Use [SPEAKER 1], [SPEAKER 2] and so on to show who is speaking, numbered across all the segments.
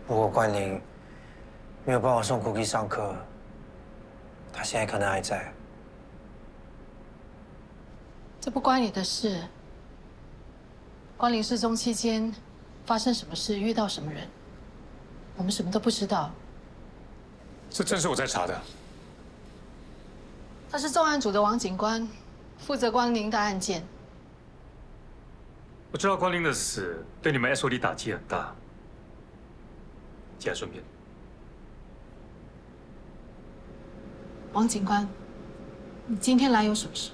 [SPEAKER 1] 不过关灵没有帮我送 Cookie 上课，他现在可能还在。
[SPEAKER 2] 这不关你的事。关灵失踪期间发生什么事，遇到什么人，我们什么都不知道。
[SPEAKER 3] 这正是我在查的。
[SPEAKER 2] 他是重案组的王警官，负责关灵的案件。
[SPEAKER 3] 我知道关灵的死对你们 SOD 打击很大，既然顺便。
[SPEAKER 2] 王警官，你今天来有什么事？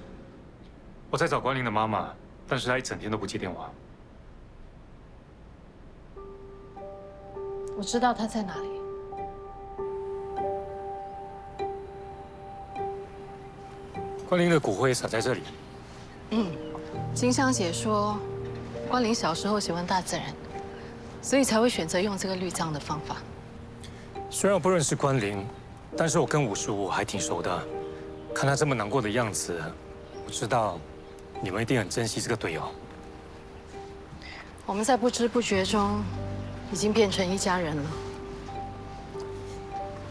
[SPEAKER 3] 我在找关灵的妈妈，但是她一整天都不接电话。
[SPEAKER 2] 我知道他在哪里。
[SPEAKER 3] 关灵的骨灰撒在这里。
[SPEAKER 2] 金香姐说，关灵小时候喜欢大自然，所以才会选择用这个绿葬的方法。
[SPEAKER 3] 虽然我不认识关灵，但是我跟55还挺熟的。看他这么难过的样子，我知道你们一定很珍惜这个队友。
[SPEAKER 2] 我们在不知不觉中已经变成一家人了。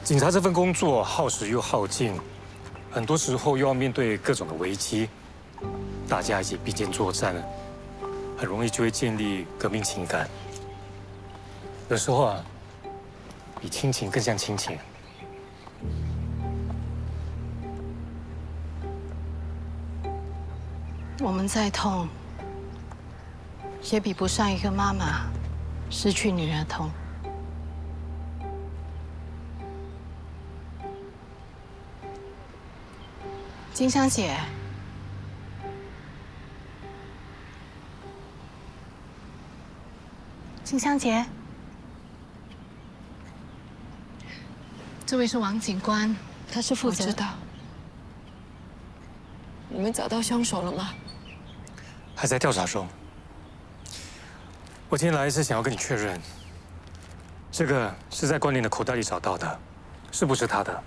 [SPEAKER 3] 警察这份工作耗时又耗劲，很多时候又要面对各种的危机，大家一起并肩作战，很容易就会建立革命情感。有时候啊，比亲情更像亲情。
[SPEAKER 2] 我们再痛，也比不上一个妈妈失去女儿痛。金香姐，金香姐，这位是王警官，他是负责。
[SPEAKER 4] 我知道。你们找到凶手了吗？
[SPEAKER 3] 还在调查中。我今天来是想要跟你确认，这个是在关灵的口袋里找到的，是不是他的？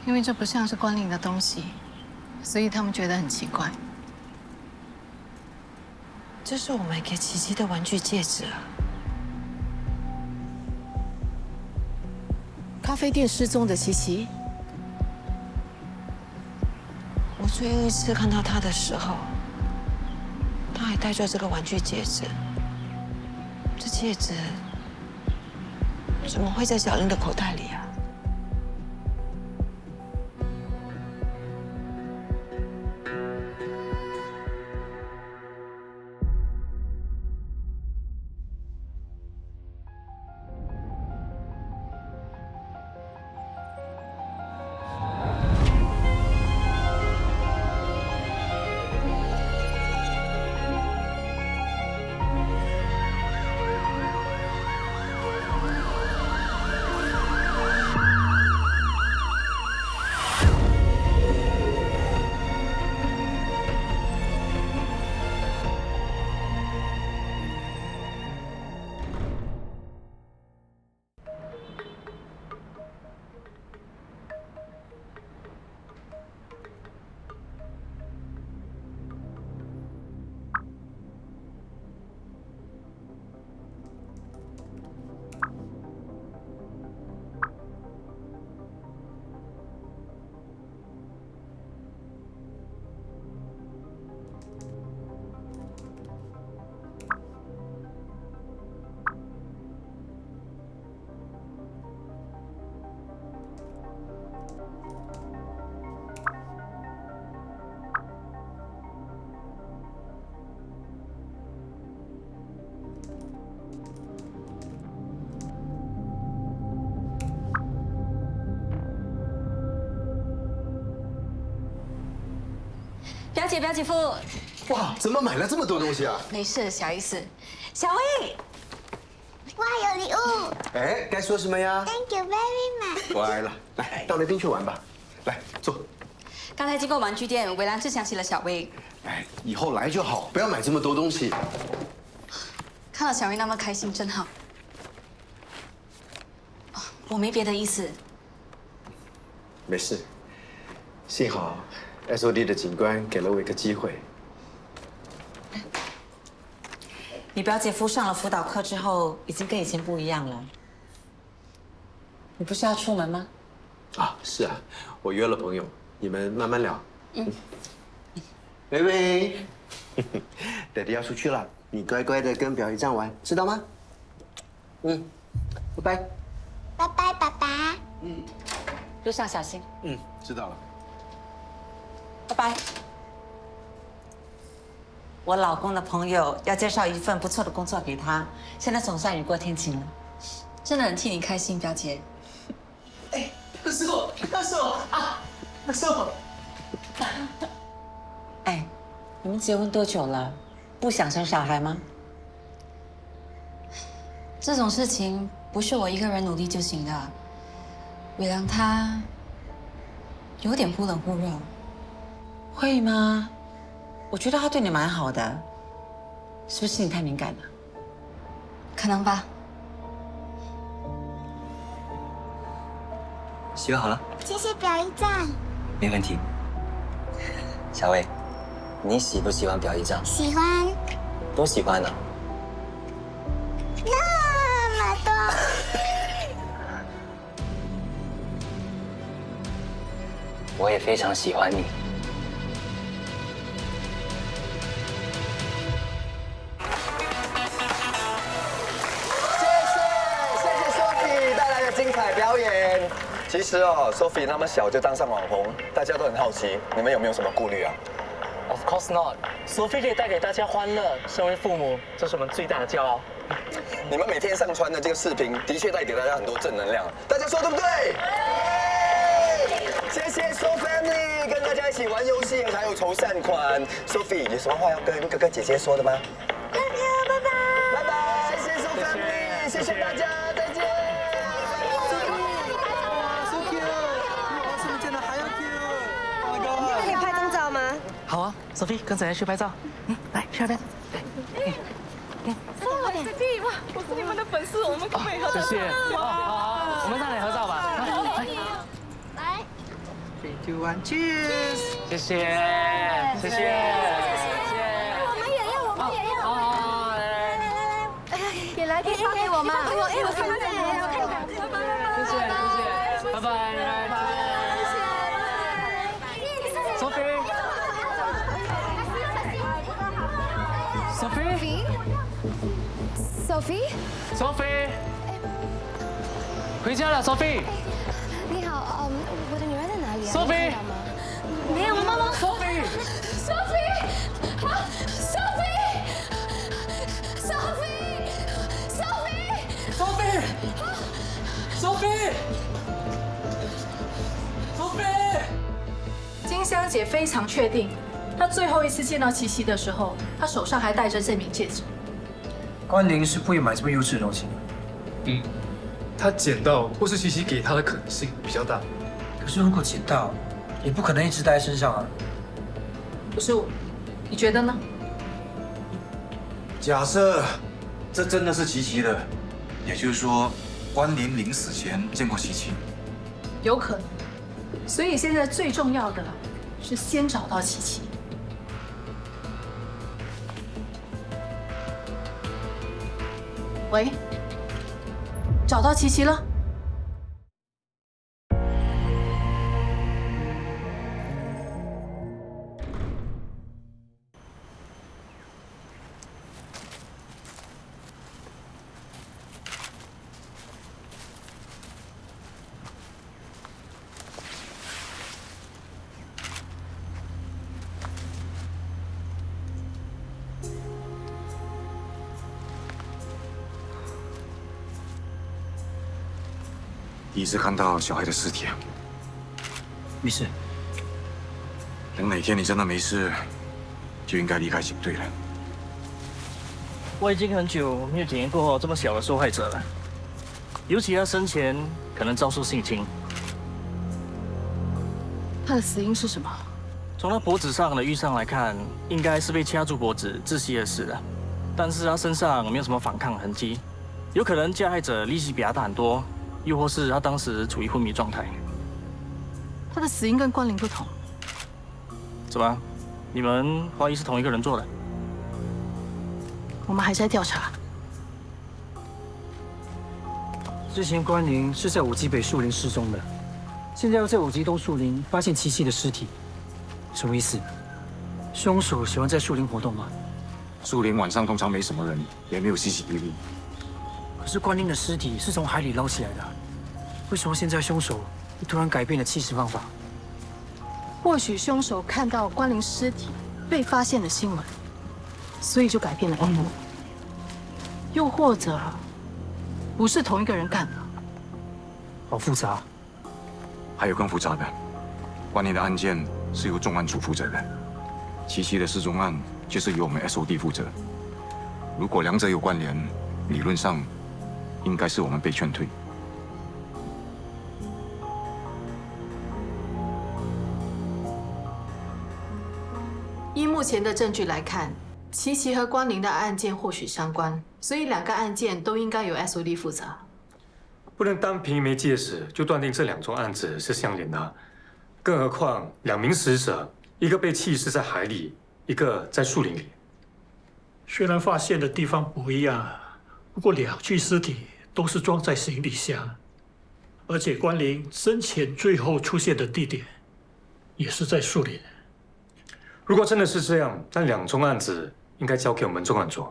[SPEAKER 2] 因为这不像是关灵的东西，所以他们觉得很奇怪。
[SPEAKER 4] 这是我买给琪琪的玩具戒指啊。咖啡店失踪的琪琪，我最后一次看到她的时候，她还戴着这个玩具戒指。这戒指怎么会在小玲的口袋里啊？
[SPEAKER 5] 表姐、表姐夫，
[SPEAKER 6] 哇，怎么买了这么多东西啊？
[SPEAKER 5] 没事，小意思。小薇，
[SPEAKER 7] 哇，有礼物
[SPEAKER 6] 哎，该说什么呀？
[SPEAKER 7] ！Thank you very much。
[SPEAKER 6] 乖了，来到那边去玩吧。来坐。
[SPEAKER 5] 刚才经过玩具店，伟兰就想起了小薇。
[SPEAKER 6] 哎，以后来就好，不要买这么多东西。
[SPEAKER 5] 看到小薇那么开心，真好。哦我没别的意思。
[SPEAKER 6] 没事，幸好 SOD 的警官给了我一个机会。
[SPEAKER 8] 你表姐夫上了辅导课之后，已经跟以前不一样了。你不是要出门吗？
[SPEAKER 6] 啊，是啊，我约了朋友，你们慢慢聊。微微，爹地要出去了，你乖乖的跟表姨丈玩，知道吗？拜拜。
[SPEAKER 7] 拜拜，爸爸。
[SPEAKER 8] 路上小心。
[SPEAKER 6] 知道了。
[SPEAKER 8] 拜拜。我老公的朋友要介绍一份不错的工作给他，现在总算雨过天晴了。
[SPEAKER 5] 真的很替你开心，表姐。
[SPEAKER 9] 那是我啊，那是我。
[SPEAKER 8] 哎，你们结婚多久了？不想生小孩吗？
[SPEAKER 5] 这种事情不是我一个人努力就行的。伟良他有点忽冷忽热。
[SPEAKER 8] 会吗？我觉得他对你蛮好的，是不是你太敏感了？
[SPEAKER 5] 可能吧。
[SPEAKER 10] 洗好了，
[SPEAKER 7] 谢谢表姨丈。
[SPEAKER 10] 没问题。小薇，你喜不喜欢表姨丈？
[SPEAKER 7] 喜欢
[SPEAKER 10] 都喜欢呢。
[SPEAKER 7] 那么多。
[SPEAKER 10] 我也非常喜欢你。
[SPEAKER 11] 谢谢 Sophie 带来的精彩表演。其实哦，Sophie 那么小就当上网红，大家都很好奇，你们有没有什么顾虑啊
[SPEAKER 9] Of course not. Sophie 可以带给大家欢乐，身为父母，这是我们最大的骄傲。
[SPEAKER 11] 你们每天上传的这个视频，的确带给大家很多正能量，大家说对不对？谢谢 So Family 跟大家一起玩游戏，还有筹善款。Sophie 有什么话要跟哥哥姐姐说的吗？
[SPEAKER 7] 拜拜。
[SPEAKER 11] 拜拜，谢谢 So Family， 谢谢大家，再见。
[SPEAKER 12] 可以拍张照吗？
[SPEAKER 9] 好啊 ，Sophie 跟仔仔去拍照。来去那边。
[SPEAKER 12] Sophie，哇，我是你们的粉丝，我们可不可以合照？
[SPEAKER 9] 谢谢。好，我们上来合照吧。
[SPEAKER 12] 来。
[SPEAKER 9] 3、2、1 ，Cheers！ 谢谢，谢谢，
[SPEAKER 12] 我们也要，我们也要。好，来，也来，可以发给我吗？我看看，我看看。
[SPEAKER 9] 谢谢，拜拜，拜拜。Sophie， 回家了 ，Sophie。
[SPEAKER 12] 你好，我的女儿在哪里啊
[SPEAKER 9] Sophie，
[SPEAKER 12] 没有妈妈。
[SPEAKER 9] Sophie，
[SPEAKER 2] 金香姐非常确定，她最后一次见到琪琪的时候，她手上还戴着这名戒指。
[SPEAKER 1] 关宁是不会买这么幼稚的东西的。
[SPEAKER 13] 他捡到或是琪琪给他的可能性比较大。
[SPEAKER 1] 可是如果捡到，也不可能一直戴在身上啊。
[SPEAKER 2] 不是我，你觉得呢？
[SPEAKER 14] 假设这真的是琪琪的，也就是说，关宁临死前见过琪琪。
[SPEAKER 2] 有可能。所以现在最重要的是先找到琪琪。喂，找到琪琪了？
[SPEAKER 14] 第一次看到小孩的尸体啊。
[SPEAKER 1] 没事。
[SPEAKER 14] 等哪天你真的没事，就应该离开警队了。
[SPEAKER 9] 我已经很久没有检验过这么小的受害者了，尤其他生前可能遭受性侵。
[SPEAKER 2] 他的死因是什么？
[SPEAKER 9] 从他脖子上的淤伤来看，应该是被掐住脖子窒息而死的，但是他身上没有什么反抗痕迹，有可能加害者力气比他大很多，又或是他当时处于昏迷状态。
[SPEAKER 2] 他的死因跟关灵不同。
[SPEAKER 9] 怎么？你们怀疑是同一个人做的？
[SPEAKER 2] 我们还在调查。
[SPEAKER 15] 之前关林是在五级北树林失踪的，现在又在五级东树林发现琪琪的尸体，什么意思？凶手喜欢在树林活动吗？
[SPEAKER 14] 树林晚上通常没什么人，也没有CCTV。
[SPEAKER 15] 可是关林的尸体是从海里捞起来的，为什么现在凶手突然改变了弃尸方法？
[SPEAKER 2] 或许凶手看到关林尸体被发现的新闻，所以就改变了阴谋。又或者，不是同一个人干的。
[SPEAKER 15] 好复杂。
[SPEAKER 14] 还有更复杂的，关林的案件是由重案组负责的，琪琪的失踪案就是由我们 SOD 负责。如果两者有关联，理论上应该是我们被劝退。
[SPEAKER 2] 依目前的证据来看，琪琪和关林的案件或许相关，所以两个案件都应该由 SOD 负责。
[SPEAKER 3] 不能单凭一枚戒指就断定这2宗案子是相连的，更何况2名死者，一个被弃尸在海里，一个在树林里。
[SPEAKER 16] 虽然发现的地方不一样，不过2具尸体都是装在行李箱，而且关林生前最后出现的地点也是在树林。
[SPEAKER 3] 如果真的是这样，那2宗案子应该交给我们重案组。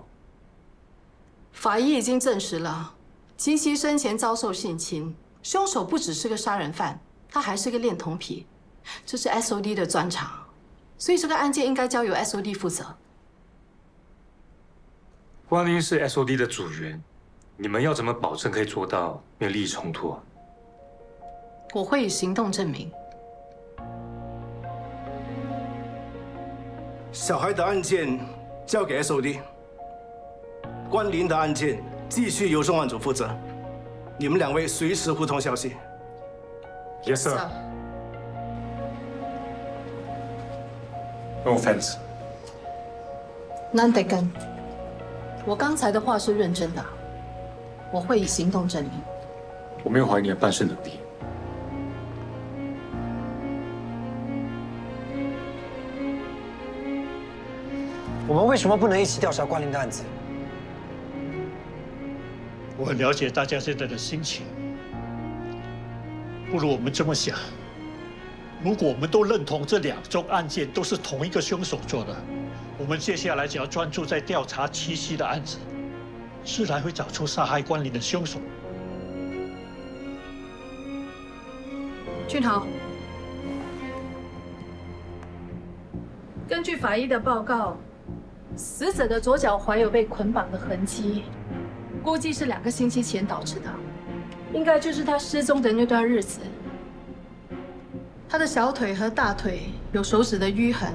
[SPEAKER 2] 法医已经证实了，琪琪生前遭受性侵，凶手不只是个杀人犯，他还是个恋童癖，这是 SOD 的专长，所以这个案件应该交由 SOD 负责。
[SPEAKER 3] 关林是 SOD 的组员，你们要怎么保证可以做到没有利益冲突？
[SPEAKER 2] 我会以行动证明。
[SPEAKER 17] 小孩的案件交给 SOD， 关林的案件继续由重案组负责。你们2位随时互通消息。
[SPEAKER 3] Yes, sir. No offense.
[SPEAKER 2] 难得跟。我刚才的话是认真的，我会以行动证明。
[SPEAKER 3] 我没有怀疑你的办事能力。
[SPEAKER 1] 我们为什么不能一起调查关林的案子？
[SPEAKER 16] 我很了解大家现在的心情，不如我们这么想：如果我们都认同这2宗案件都是同一个凶手做的，我们接下来只要专注在调查七夕的案子，自然会找出杀害关林的凶手。
[SPEAKER 2] 俊豪，根据法医的报告，死者的左脚踝有被捆绑的痕迹，估计是2个星期前导致的，应该就是他失踪的那段日子。他的小腿和大腿有手指的淤痕。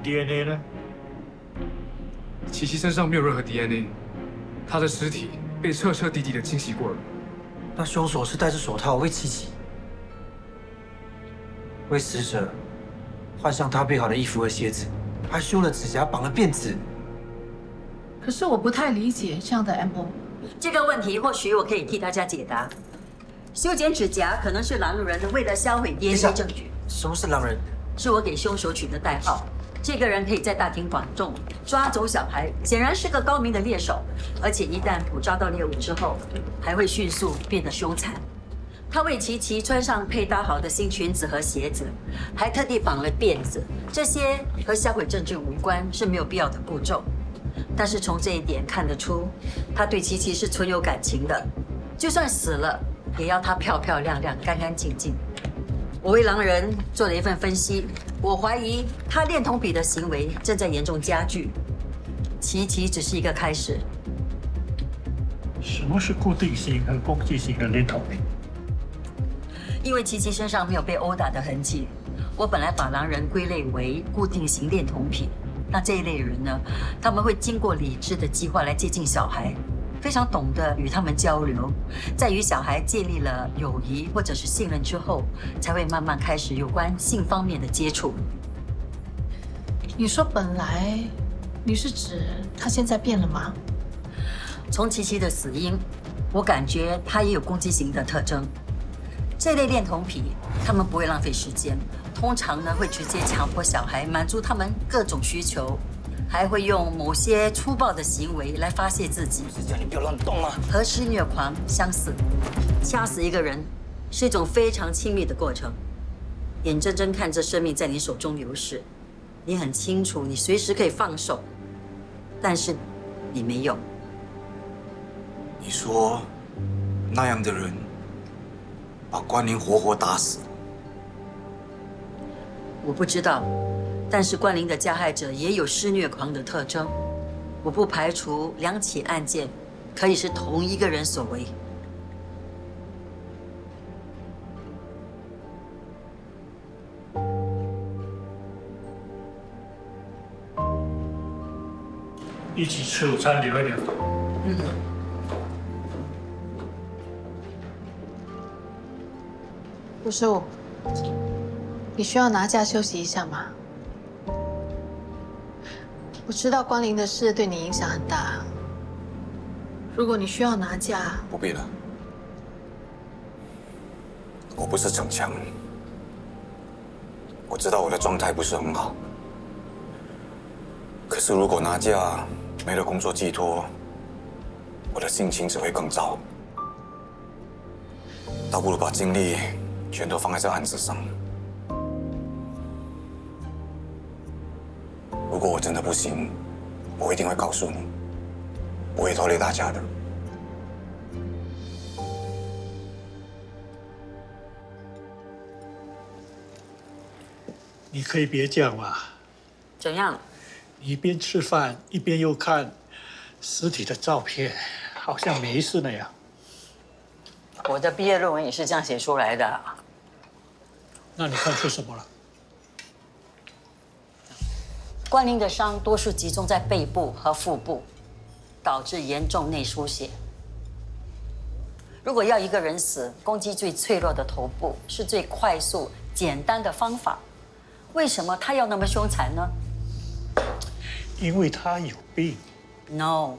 [SPEAKER 16] DNA 呢？
[SPEAKER 13] 琪琪身上没有任何 DNA， 她的尸体被彻彻底底的清洗过了。
[SPEAKER 15] 那凶手是戴着手套为琪琪，为死者换上搭配好的衣服和鞋子，还修了指甲，绑了辫子。
[SPEAKER 2] 可是我不太理解这样的 MO。
[SPEAKER 18] 这个问题或许我可以替大家解答。修剪指甲可能是狼人为了销毁 DNA 证据。
[SPEAKER 15] 什么是狼人？
[SPEAKER 18] 是我给凶手取的代号。这个人可以在大庭广众抓走小孩，显然是个高明的猎手，而且一旦捕抓到猎物之后，还会迅速变得凶残。他为琪琪穿上配搭好的新裙子和鞋子，还特地绑了辫子，这些和销毁证据无关，是没有必要的步骤。但是从这一点看得出，他对琪琪是存有感情的，就算死了，也要她漂漂亮亮、干干净净。我为狼人做了一份分析，我怀疑他恋童癖的行为正在严重加剧。琪琪只是一个开始。
[SPEAKER 16] 什么是固定型和攻击型的恋童癖？
[SPEAKER 18] 因为琪琪身上没有被殴打的痕迹，我本来把狼人归类为固定型恋童癖。那这一类人呢，他们会经过理智的计划来接近小孩，非常懂得与他们交流，在与小孩建立了友谊或者是信任之后，才会慢慢开始有关性方面的接触。
[SPEAKER 2] 你说本来，你是指他现在变了吗？
[SPEAKER 18] 从琪琪的死因，我感觉他也有攻击型的特征。这类恋童癖，他们不会浪费时间，通常呢会直接强迫小孩满足他们各种需求，还会用某些粗暴的行为来发泄自己。
[SPEAKER 10] 是叫你不要乱动吗？
[SPEAKER 18] 和施虐狂相似，掐死一个人是一种非常亲密的过程，眼睁睁看着生命在你手中流逝，你很清楚你随时可以放手，但是你没有。
[SPEAKER 14] 你说那样的人把关灵活活打死？
[SPEAKER 18] 我不知道，但是关灵的加害者也有施虐狂的特征，我不排除2起案件可以是同一个人所为。
[SPEAKER 16] 一起吃午餐聊一聊。
[SPEAKER 2] 不叔，你需要拿假休息一下吗？我知道关灵的事对你影响很大，如果你需要拿假，
[SPEAKER 14] 不必了，我不是逞强，我知道我的状态不是很好，可是如果拿假没了工作寄托，我的心情只会更糟，倒不如把精力全都放在这案子上。如果我真的不行，我一定会告诉你，不会拖累大家的。
[SPEAKER 16] 你可以别这样嘛。
[SPEAKER 18] 怎样？
[SPEAKER 16] 你一边吃饭一边又看尸体的照片，好像没事那样。
[SPEAKER 18] 我的毕业论文也是这样写出来的。
[SPEAKER 16] 那你看出什么了？
[SPEAKER 18] 关灵的伤多数集中在背部和腹部，导致严重内出血。如果要一个人死，攻击最脆弱的头部是最快速、简单的方法。为什么他要那么凶残呢？
[SPEAKER 16] 因为他有病。
[SPEAKER 18] No，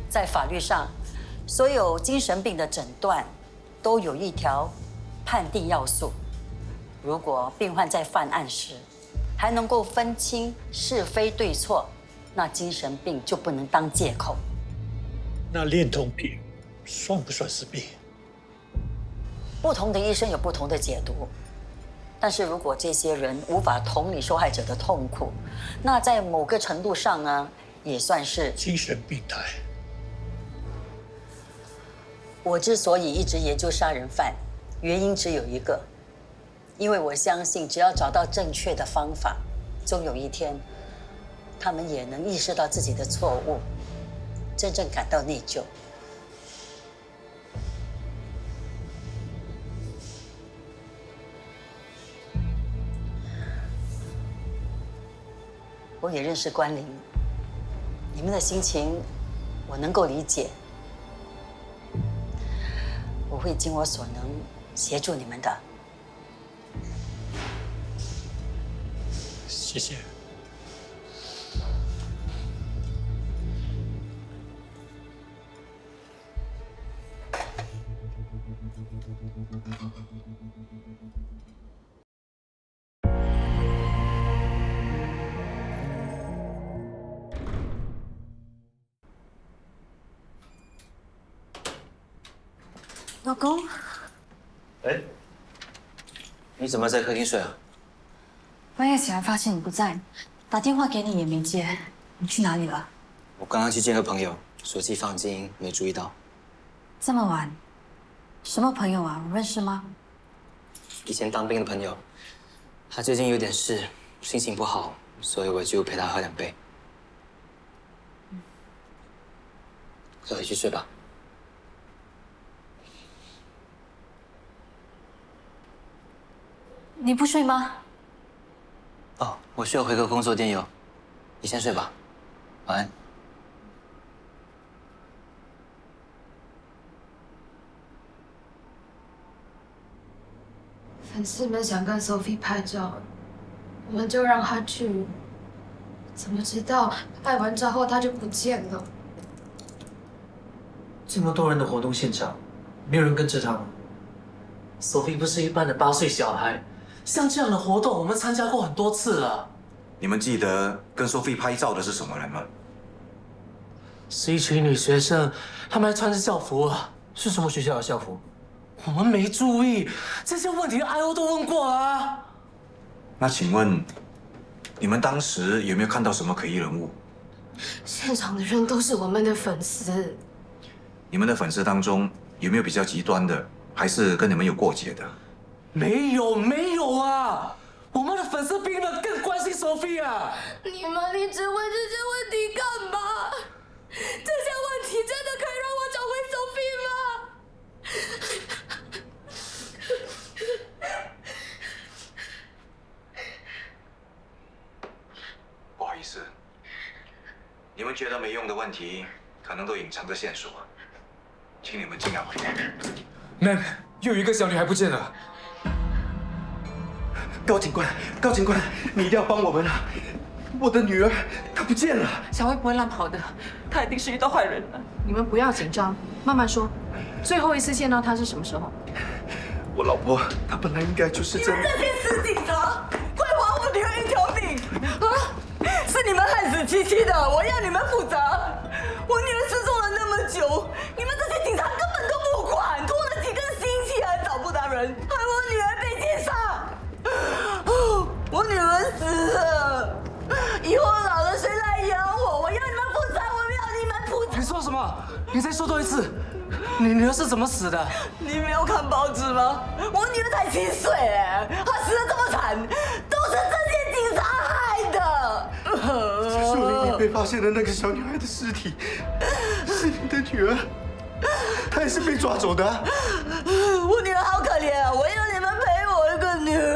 [SPEAKER 18] 在法律上，所有精神病的诊断都有一条判定要素。如果病患在犯案时还能够分清是非对错，那精神病就不能当借口。
[SPEAKER 16] 那恋童癖算不算是病？
[SPEAKER 18] 不同的医生有不同的解读，但是如果这些人无法同理受害者的痛苦，那在某个程度上呢，也算是
[SPEAKER 16] 精神病态。
[SPEAKER 18] 我之所以一直研究杀人犯，原因只有一个，因为我相信只要找到正确的方法，终有一天，他们也能意识到自己的错误，真正感到内疚。我也认识关灵，你们的心情我能够理解，我会尽我所能协助你们的。
[SPEAKER 16] 谢谢。
[SPEAKER 5] 老公，
[SPEAKER 1] 哎，你怎么在客厅睡啊？
[SPEAKER 5] 半夜起来发现你不在，打电话给你也没接，你去哪里了？
[SPEAKER 10] 我刚刚去见个朋友，手机放静音，没注意到。
[SPEAKER 5] 这么晚，什么朋友啊？我认识吗？
[SPEAKER 10] 以前当兵的朋友，他最近有点事，心情不好，所以我就陪他喝2杯。快回去睡吧。
[SPEAKER 5] 你不睡吗？
[SPEAKER 10] 哦，我需要回个工作电邮，你先睡吧，晚安。
[SPEAKER 2] 粉丝们想跟 Sophie 拍照，我们就让她去。怎么知道拍完照后她就不见了？
[SPEAKER 1] 这么多人的活动现场，没有人跟着她吗
[SPEAKER 19] ？Sophie 不是一般的8岁小孩，像这样的活动我们参加过很多次了。
[SPEAKER 14] 你们记得跟 Sophie 拍照的是什么人吗？
[SPEAKER 19] 是一群女学生，她们还穿着校服啊。是什么学校的校服？我们没注意，这些问题 IO 都问过了啊。
[SPEAKER 14] 那请问，你们当时有没有看到什么可疑人物？
[SPEAKER 4] 现场的人都是我们的粉丝。
[SPEAKER 14] 你们的粉丝当中有没有比较极端的，还是跟你们有过节的？
[SPEAKER 19] 没有啊！我们的粉丝比你们更关心 Sophie 啊！
[SPEAKER 12] 你们一直问这些问题干嘛？这些问题真的可以让我找回 Sophie 吗？
[SPEAKER 14] 不好意思，你们觉得没用的问题，可能都隐藏着线索，请你们尽量回答。
[SPEAKER 13] Ma'am， 又有一个小女孩不见了。
[SPEAKER 6] 高警官，高警官，你一定要帮我们啊！我的女儿她不见了。
[SPEAKER 4] 小薇不会乱跑的，她一定是遇到坏人了。
[SPEAKER 2] 你们不要紧张，慢慢说。最后一次见到她是什么时候？
[SPEAKER 6] 我老婆她本来应该就是这。
[SPEAKER 18] 你们这些死警察，快还我女儿一条命！啊，是你们害死七七的，我要你们负责。我女儿失踪了那么久，你们这些警察根本都不管，拖了几个星期还找不到人，害我女儿被奸杀。我女儿死了，以后老了谁来养我？我要你们负责，我要你们负责。
[SPEAKER 19] 你说什么？你再说多一次。你女儿是怎么死的？
[SPEAKER 18] 你没有看报纸吗？我女儿才7岁哎，她死得这么惨，都是这些警察害的。
[SPEAKER 6] 树林里被发现的那个小女孩的尸体，是你的女儿，她也是被抓走的。
[SPEAKER 18] 我女儿好可怜啊！我要你们陪我一个女儿。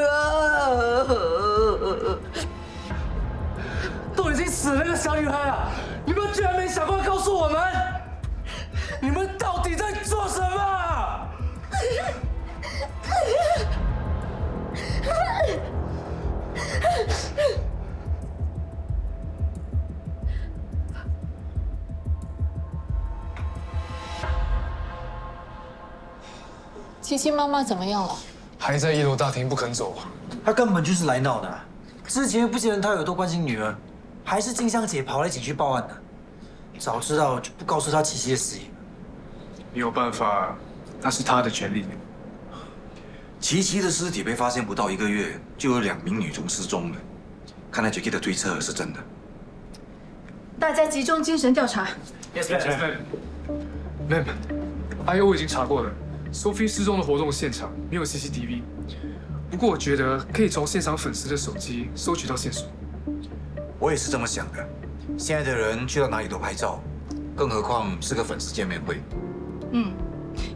[SPEAKER 19] 都已经死了那个小女孩了，你们居然没想过告诉我们？你们到底在做什么？
[SPEAKER 2] 七七妈妈怎么样了？
[SPEAKER 13] 还在1楼大厅不肯走。
[SPEAKER 15] 他根本就是来闹的。之前不见得他有多关心女儿，还是静香姐跑来警局报案的。早知道就不告诉他七七的死因。
[SPEAKER 13] 没有办法，那是他的权利。
[SPEAKER 14] 琪琪的尸体被发现不到1个月，就有2名女童失踪了。看来 Jackie 的推测是真的。
[SPEAKER 2] 大家集中精神调查。
[SPEAKER 13] Yes, ma'am. Ma'am，IO 已经查过了 ，Sophie 失踪的活动现场没有 CCTV。不过我觉得可以从现场粉丝的手机收取到线索。
[SPEAKER 14] 我也是这么想的。现在的人去到哪里都拍照，更何况是个粉丝见面会。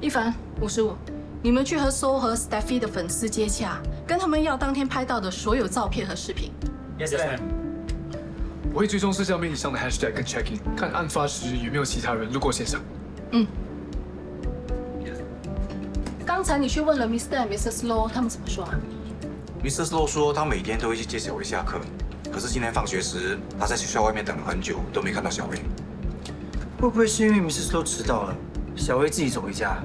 [SPEAKER 2] 一凡55，你们去和 So 和 Steffi 的粉丝接洽，跟他们要当天拍到的所有照片和视频。
[SPEAKER 13] Yes, ma'am. 我会追踪社交媒体上的 hashtag 跟 check in， 看案发时有没有其他人路过现场。
[SPEAKER 2] 刚才你去问了 Mr. and Mrs. Low， 他们怎么说啊
[SPEAKER 14] Mrs. Low 说他每天都会去接小薇下课，可是今天放学时，他在学校外面等了很久，都没看到小薇。
[SPEAKER 15] 会不会是因为 Mrs. Low 迟到了，小薇自己走回家？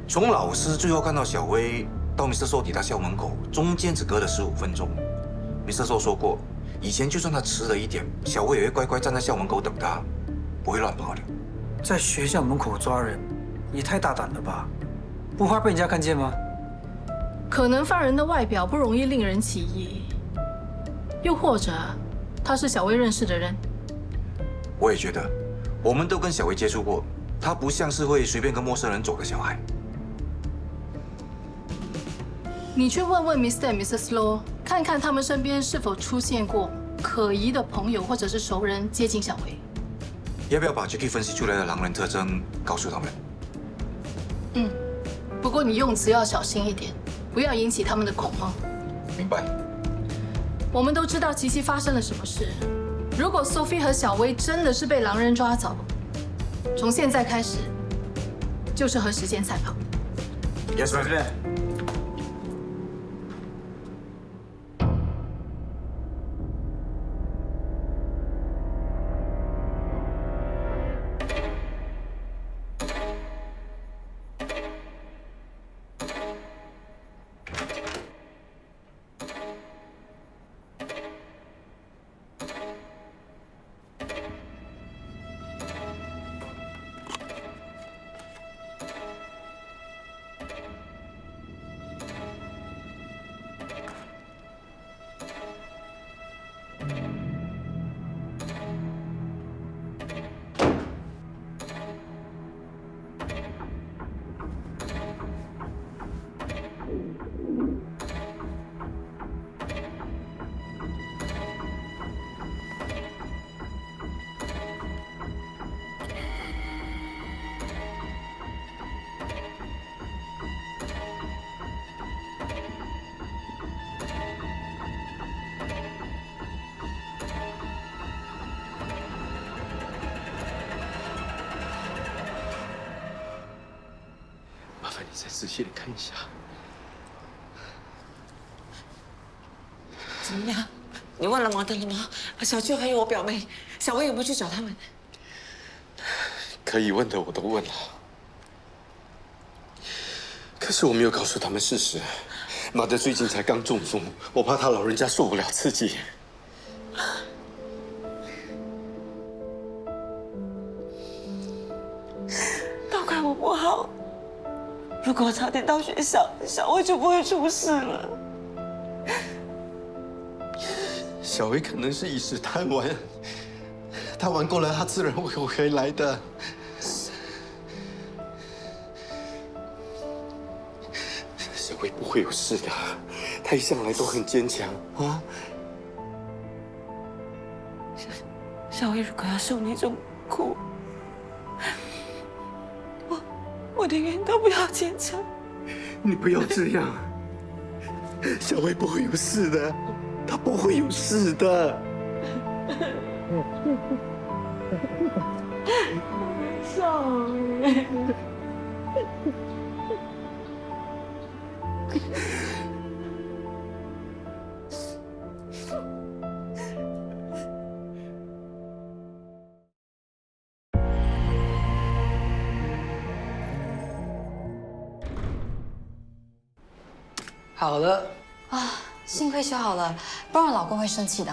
[SPEAKER 14] 从老师最后看到小薇到 Mr. Low 抵达校门口，中间只隔了15分钟。Mr. Low 说过，以前就算他迟了一点，小薇也会乖乖站在校门口等他，不会乱跑的。
[SPEAKER 15] 在学校门口抓人，也太大胆了吧？不怕被人家看见吗？
[SPEAKER 2] 可能犯人的外表不容易令人起疑，又或者他是小薇认识的人。
[SPEAKER 14] 我也觉得，我们都跟小薇接触过，她不像是会随便跟陌生人走的小孩。
[SPEAKER 2] 你去问问 Mr. and Mrs. Low， 看看他们身边是否出现过可疑的朋友或者是熟人接近小薇。
[SPEAKER 14] 要不要把 Jackie 分析出来的狼人特征告诉他们？
[SPEAKER 2] 不过你用词要小心一点，不要引起他们的恐慌。
[SPEAKER 14] 明白。
[SPEAKER 2] 我们都知道琪琪发生了什么事。如果 Sophie 和小薇真的是被狼人抓走，从现在开始就是和时间赛跑。
[SPEAKER 14] Yes, ma'am.
[SPEAKER 6] 烦你再仔细的看一下。
[SPEAKER 8] 怎么样？你问了毛德了吗？小舅还有我表妹，小薇有没有去找他们？
[SPEAKER 6] 可以问的我都问了，可是我没有告诉他们事实。马德最近才刚中风，我怕他老人家受不了刺激。
[SPEAKER 8] 都怪我不好，如果我早点到学校，小薇就不会出事了。
[SPEAKER 6] 小薇可能是一时贪玩，她玩够了，她自然会回来的。小薇不会有事的，她一向来都很坚强啊。
[SPEAKER 8] 小薇如果要受你这种苦，我宁愿都不要坚强。
[SPEAKER 6] 你不要这样，小薇不会有事的，她不会有事的。
[SPEAKER 8] 小薇。
[SPEAKER 15] 好了
[SPEAKER 5] 啊，幸亏修好了，不然我老公会生气的。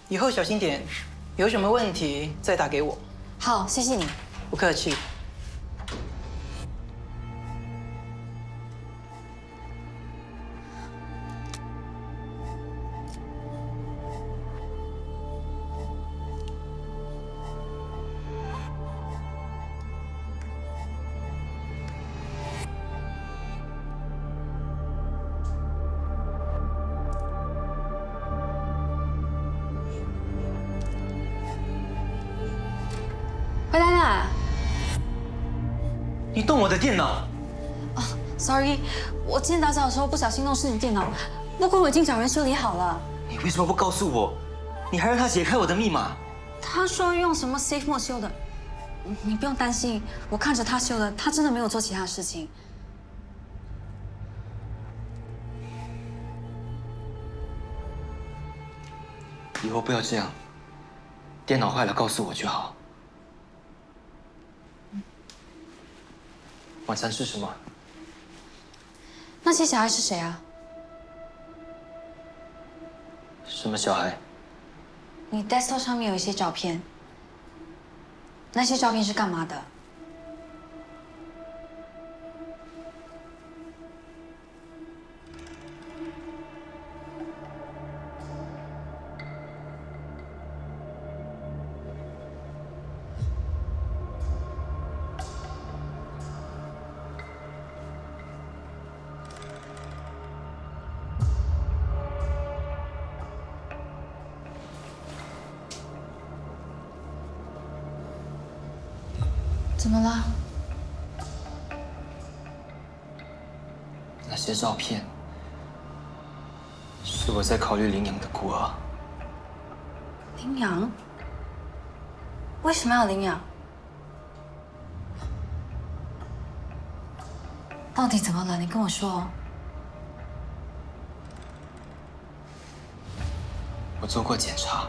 [SPEAKER 15] 以后小心点，有什么问题再打给我。
[SPEAKER 5] 好，谢谢你。
[SPEAKER 15] 不客气。
[SPEAKER 5] 回来啦！
[SPEAKER 19] 你动我的电脑
[SPEAKER 5] ？Sorry， 我今天打扫的时候不小心弄湿你电脑，不过我已经找人修理好了。
[SPEAKER 19] 你为什么不告诉我？你还让他解开我的密码？
[SPEAKER 5] 他说用什么 Safe Mode 修的，你不用担心，我看着他修的，他真的没有做其他事情。
[SPEAKER 10] 以后不要这样，电脑坏了告诉我就好。晚餐吃什么？
[SPEAKER 5] 那些小孩是谁啊？
[SPEAKER 10] 什么小孩？
[SPEAKER 5] 你 desktop 上面有一些照片，那些照片是干嘛的？怎么了？
[SPEAKER 10] 那些照片是我在考虑领养的孤儿。
[SPEAKER 5] 领养？为什么要领养？到底怎么了？你跟我说。
[SPEAKER 10] 我做过检查，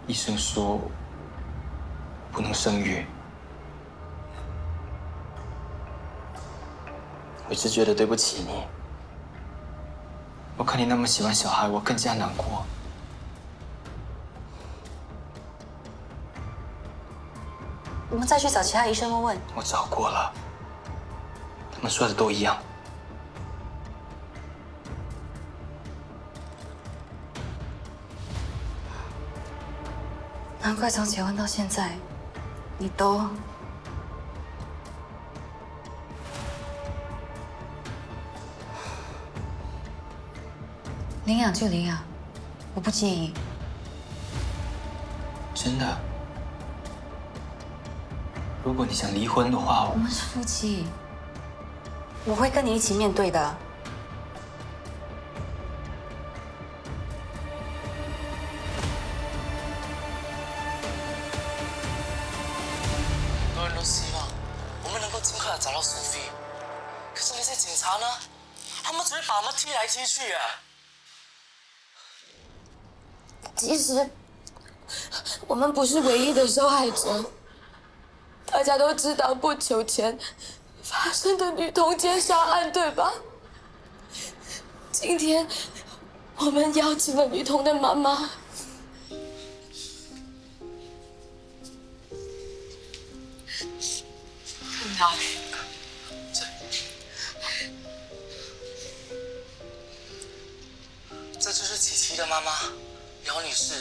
[SPEAKER 10] 医生说不能生育。我一直觉得对不起你。我看你那么喜欢小孩，我更加难过。
[SPEAKER 5] 我们再去找其他医生问问。
[SPEAKER 10] 我找过了，他们说的都一样。
[SPEAKER 5] 难怪从结婚到现在，你都……领养就领养，我不介意。
[SPEAKER 10] 真的？如果你想离婚的话，
[SPEAKER 5] 我们是夫妻，我会跟你一起面对的。
[SPEAKER 19] 很多人都希望我们能够尽快的找到所 Sophie，可是那些警察呢？他们只会把我们踢来踢去啊。
[SPEAKER 4] 其实，我们不是唯一的受害者。大家都知道不久前发生的女童奸杀案，对吧？今天我们邀请了女童的妈妈。哪里？
[SPEAKER 19] 这就是琪琪的妈妈，姚女士。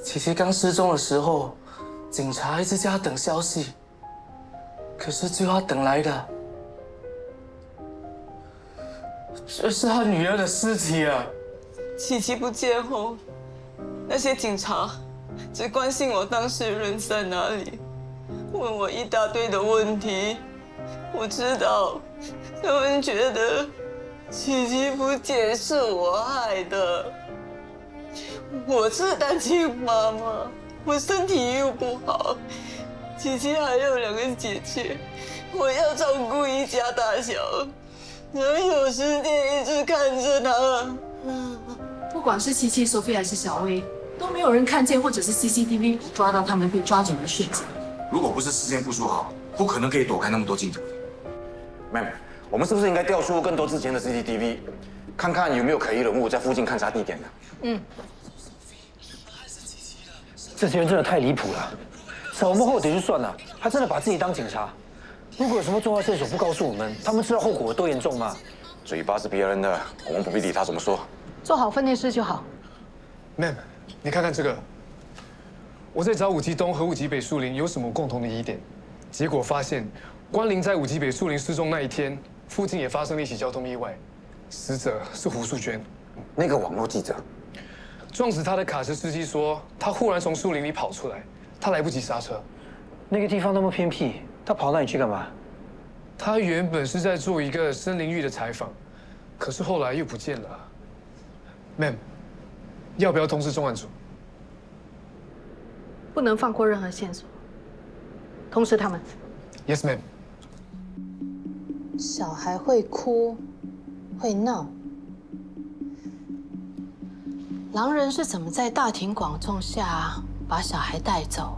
[SPEAKER 19] 琪琪刚失踪的时候，警察一直叫她等消息，可是最后她等来的，这是她女儿的尸体啊！
[SPEAKER 4] 琪琪不见后，那些警察只关心我当事人在哪里，问我一大堆的问题。我知道，他们觉得琪琪不见是我害的。我是单亲妈妈，我身体又不好，琪琪还有2个姐姐，我要照顾一家大小，哪有时间一直看着她？
[SPEAKER 2] 不管是琪琪、Sophie 还是小薇，都没有人看见或者是 CCTV 抓到他们被抓走的瞬间。
[SPEAKER 14] 如果不是事先部署好，不可能可以躲开那么多镜头。妹妹，我们是不是应该调出更多之前的 CCTV， 看看有没有可疑人物在附近勘察地点的？
[SPEAKER 2] 嗯。
[SPEAKER 1] 这些人真的太离谱了，扫我们后腿就算了，还真的把自己当警察。如果有什么重要线索不告诉我们，他们知道后果有多严重吗？
[SPEAKER 14] 嘴巴是别人的，我们不必理他怎么说。
[SPEAKER 2] 做好分内事就好。
[SPEAKER 13] Ma'am， 你看看这个，我在找5级东和5级北树林有什么共同的疑点，结果发现关林在5级北树林失踪那一天，附近也发生了一起交通意外，死者是胡素娟，
[SPEAKER 14] 那个网络记者。
[SPEAKER 13] 撞死他的卡车司机说，他忽然从树林里跑出来，他来不及刹车。
[SPEAKER 1] 那个地方那么偏僻，他跑那里去干嘛？
[SPEAKER 13] 他原本是在做一个森林浴的采访，可是后来又不见了。Ma'am， 要不要通知重案组？
[SPEAKER 2] 不能放过任何线索，通知他们。
[SPEAKER 13] Yes, ma'am。
[SPEAKER 4] 小孩会哭，会闹。狼人是怎么在大庭广众下把小孩带走，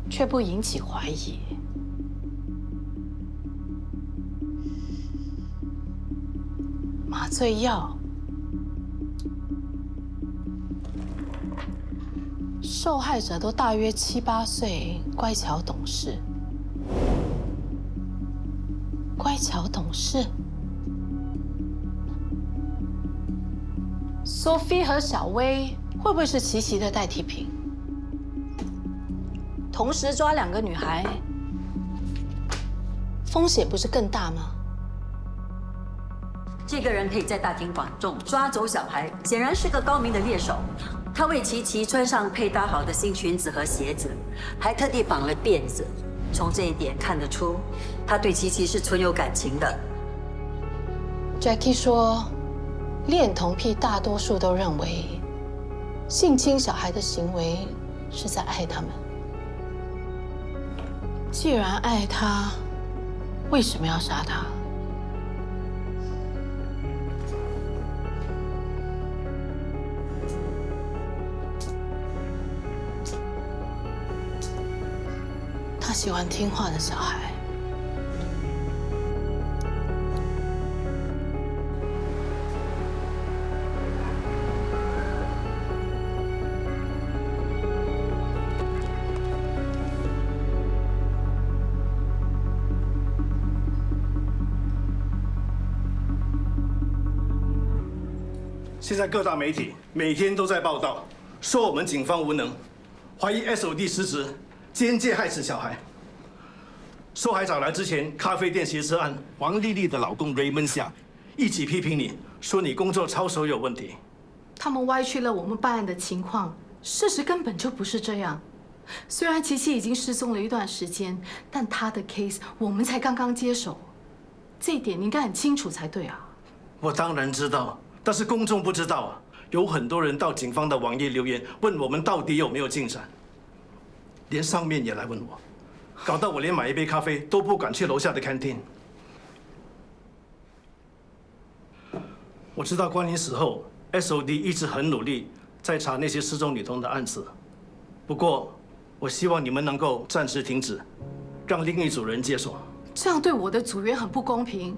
[SPEAKER 4] 却不引起怀疑？麻醉药，受害者都大约7、8岁，乖巧懂事。乖巧懂事。Sophie 和小薇会不会是琪琪的代替品？同时抓2个女孩，风险不是更大吗？
[SPEAKER 18] 这个人可以在大庭广众抓走小孩，显然是个高明的猎手。他为琪琪穿上配搭好的新裙子和鞋子，还特地绑了辫子。从这一点看得出，他对琪琪是存有感情的。
[SPEAKER 4] Jackie 说，恋童癖大多数都认为，性侵小孩的行为是在爱他们。既然爱他，为什么要杀他？他喜欢听话的小孩。
[SPEAKER 17] 现在各大媒体每天都在报道，说我们警方无能，怀疑 SOD 失职，奸介害死小孩。受害找来之前，咖啡店挟持案，王丽丽的老公 Raymond 下一起批评你，说你工作操守有问题。
[SPEAKER 2] 他们歪曲了我们办案的情况，事实根本就不是这样。虽然琪琪已经失踪了一段时间，但她的 case 我们才刚刚接手，这一点你应该很清楚才对啊。
[SPEAKER 17] 我当然知道，但是公众不知道啊。有很多人到警方的网页留言，问我们到底有没有进展，连上面也来问我。搞到我连买一杯咖啡都不敢去楼下的餐厅。我知道关林死后 ，SOD 一直很努力在查那些失踪女童的案子。不过，我希望你们能够暂时停止，让另一组人接手。
[SPEAKER 2] 这样对我的组员很不公平，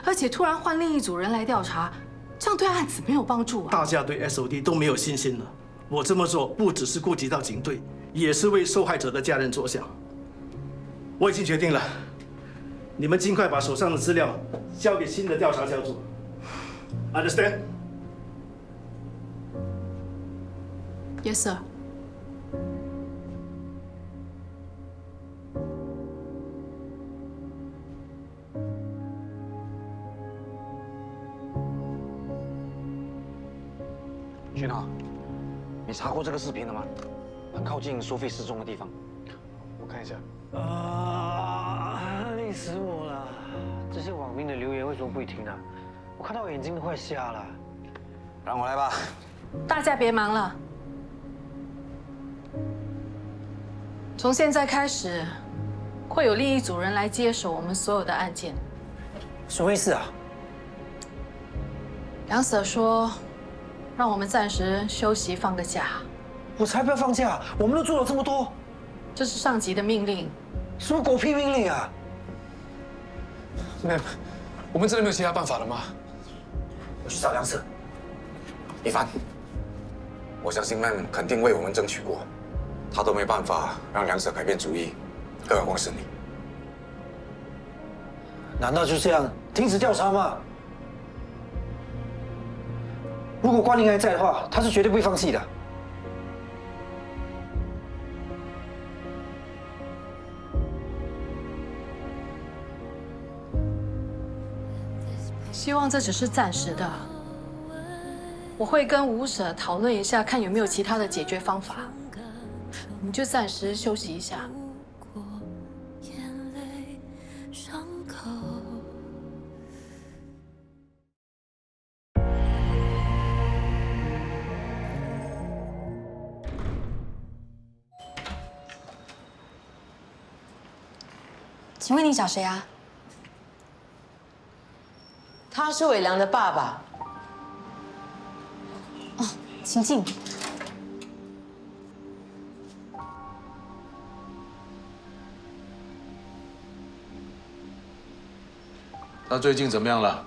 [SPEAKER 2] 而且突然换另一组人来调查，这样对案子没有帮助啊！
[SPEAKER 17] 大家对 SOD 都没有信心了。我这么做不只是顾及到警队，也是为受害者的家人着想。我已经决定了，你们尽快把手上的资料交给新的调查小组。Understand?
[SPEAKER 2] Yes, sir.
[SPEAKER 1] 俊浩，你查过这个视频了吗？很靠近苏菲失踪的地方。
[SPEAKER 13] 我看一下。
[SPEAKER 1] 累死我了！这些网民的留言为什么不会停呢？我看到我眼睛都快瞎了。让我来吧。
[SPEAKER 2] 大家别忙了，从现在开始，会有另一组人来接手我们所有的案件。
[SPEAKER 1] 什么意思啊？
[SPEAKER 2] 杨 Sir 说，让我们暂时休息放个假。
[SPEAKER 1] 我才不要放假！我们都做了这么多。
[SPEAKER 2] 这是上级的命令。
[SPEAKER 1] 什么狗屁命令啊
[SPEAKER 13] ？Ma'am， 我们真的没有其他办法了吗？
[SPEAKER 1] 我去找梁 Sir。
[SPEAKER 14] 一凡，我相信 Ma'am 肯定为我们争取过，他都没办法让梁 Sir 改变主意，更何况是你。
[SPEAKER 1] 难道就这样停止调查吗？如果关林还在的话，他是绝对不会放弃的。
[SPEAKER 2] 希望这只是暂时的。我会跟吴舍讨论一下，看有没有其他的解决方法。我们就暂时休息一下。
[SPEAKER 5] 请问你找谁啊？
[SPEAKER 18] 他是伟良的爸爸。
[SPEAKER 5] 哦，请进。
[SPEAKER 20] 他最近怎么样了？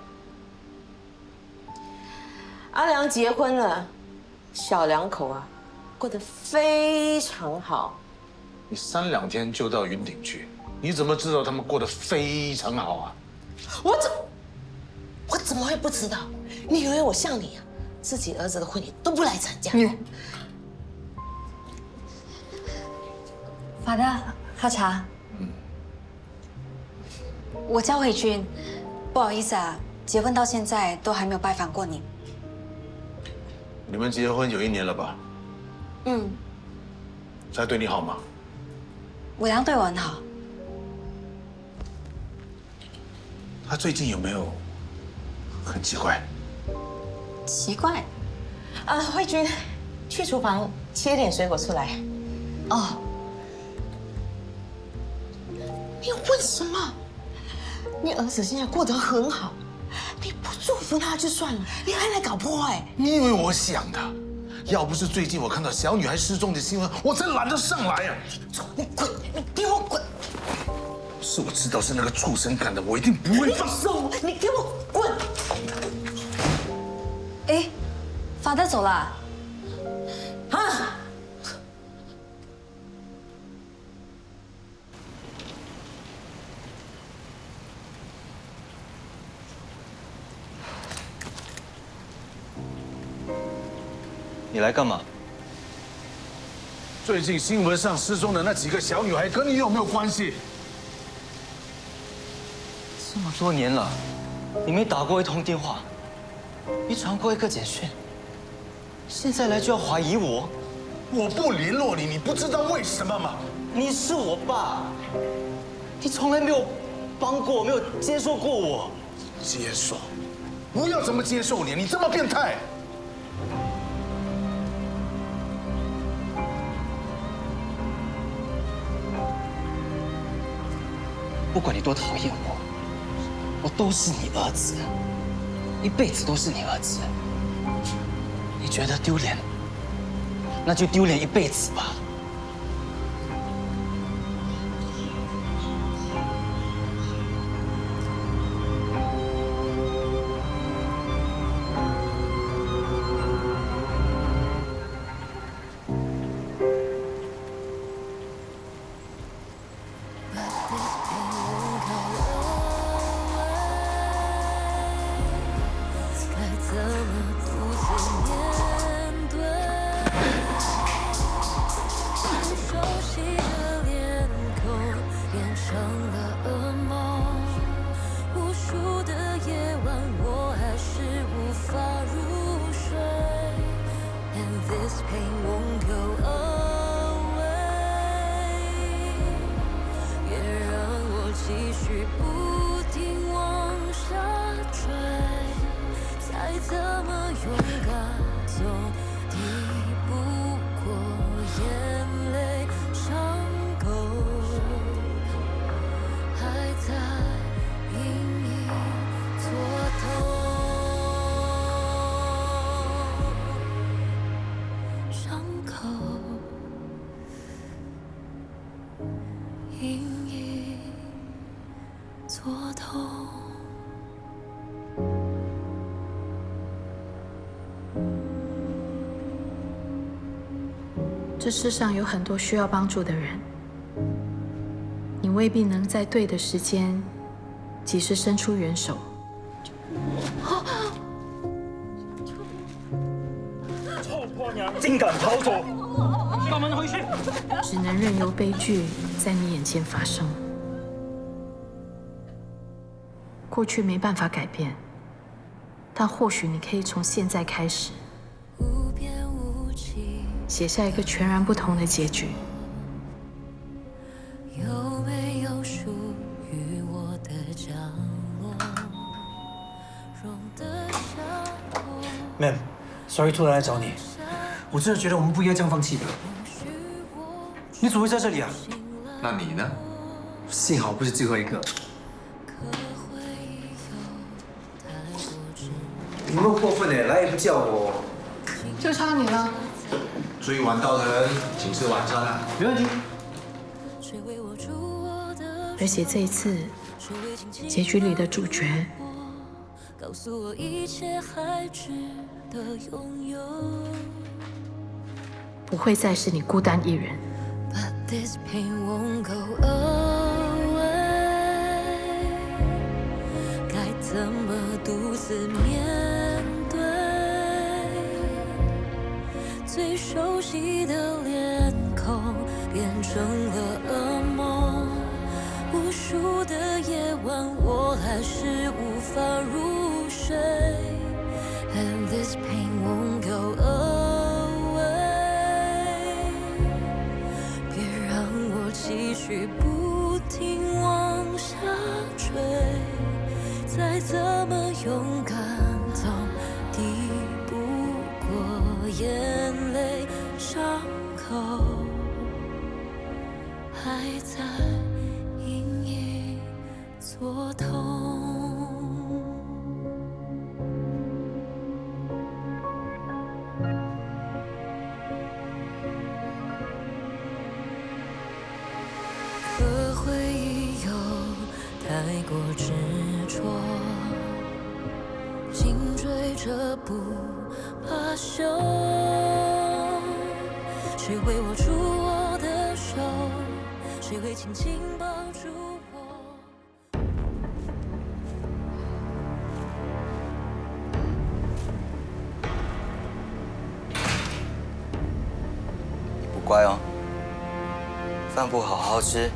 [SPEAKER 18] 阿良结婚了，小两口啊，过得非常好。
[SPEAKER 20] 你3、2天就到云顶去，你怎么知道他们过得非常好啊？
[SPEAKER 18] 我怎么会不知道？你以为我像你啊？自己儿子的婚礼都不来参加？
[SPEAKER 5] 法大，喝茶。我叫慧君，不好意思啊，结婚到现在都还没有拜访过你。
[SPEAKER 20] 你们结婚有1年了吧？他对你好吗？
[SPEAKER 5] 伟良对我很好。
[SPEAKER 20] 他最近有没有很奇怪？
[SPEAKER 5] 奇怪？
[SPEAKER 18] 慧君，去厨房切点水果出来。
[SPEAKER 5] 哦。
[SPEAKER 18] 你问什么？你儿子现在过得很好，你不祝福他就算了，你还来搞破坏。
[SPEAKER 20] 你以为我想的？要不是最近我看到小女孩失踪的新闻，我真懒得上来啊！
[SPEAKER 18] 你滚！你给我滚！
[SPEAKER 20] 是我知道是那个畜生干的，我一定不会放
[SPEAKER 18] 手！你给我滚！
[SPEAKER 5] 哎，法大走了。
[SPEAKER 18] 啊！
[SPEAKER 10] 你来干嘛？
[SPEAKER 20] 最近新闻上失踪的那几个小女孩跟你有没有关系？
[SPEAKER 10] 这么多年了，你没打过一通电话，没传过一个简讯，现在来就要怀疑我？
[SPEAKER 20] 我不联络你，你不知道为什么吗？
[SPEAKER 10] 你是我爸，你从来没有帮过我，没有接受过我。
[SPEAKER 20] 接受？我要怎么接受你？你这么变态！
[SPEAKER 10] 不管你多讨厌我，我都是你儿子，一辈子都是你儿子。你觉得丢脸，那就丢脸一辈子吧。
[SPEAKER 2] 这世上有很多需要帮助的人，你未必能在对的时间及时伸出援手。
[SPEAKER 9] 臭婆娘，竟敢逃走！把门回去！
[SPEAKER 2] 只能任由悲剧在你眼前发生。过去没办法改变，但或许你可以从现在开始，写下一个全然不同的结局。
[SPEAKER 21] 有没有属于我的角落？容得下我。
[SPEAKER 15] Ma'am，sorry， 突然来找你，我真的觉得我们不应该这样放弃的。你怎么会在这里啊？
[SPEAKER 14] 那你呢？
[SPEAKER 15] 幸好不是最后一个。你们过分哎，来也不叫我。
[SPEAKER 2] 就差你了。
[SPEAKER 20] 追晚到的人，请吃晚餐啊。
[SPEAKER 15] 没问题。
[SPEAKER 2] 而且这一次，结局里的主角，
[SPEAKER 21] 告诉我一切还值得拥有。
[SPEAKER 2] 不会再是你孤单一人。
[SPEAKER 21] But this pain won't go away。该怎么独自面对？最熟悉的脸孔变成了噩梦。无数的夜晚，我还是无法入睡。And this pain won't go away。别让我继续不停往下坠，再怎么勇敢，总抵不过眼泪，伤口还在隐隐作痛。可回忆有太过执着，紧追着不罢休。谁会握住我的手？谁会轻轻抱住我？
[SPEAKER 10] 不乖哦，饭不好好吃，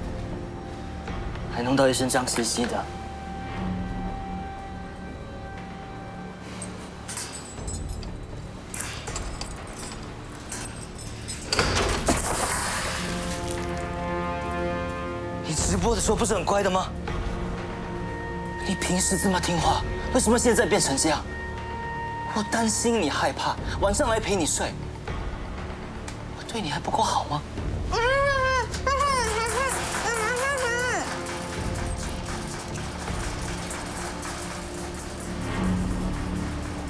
[SPEAKER 10] 还弄到一身脏兮兮的。你直播的时候不是很乖的吗？你平时这么听话，为什么现在变成这样？我担心你害怕，晚上来陪你睡。我对你还不够好吗？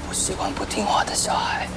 [SPEAKER 10] 不喜欢不听话的小孩。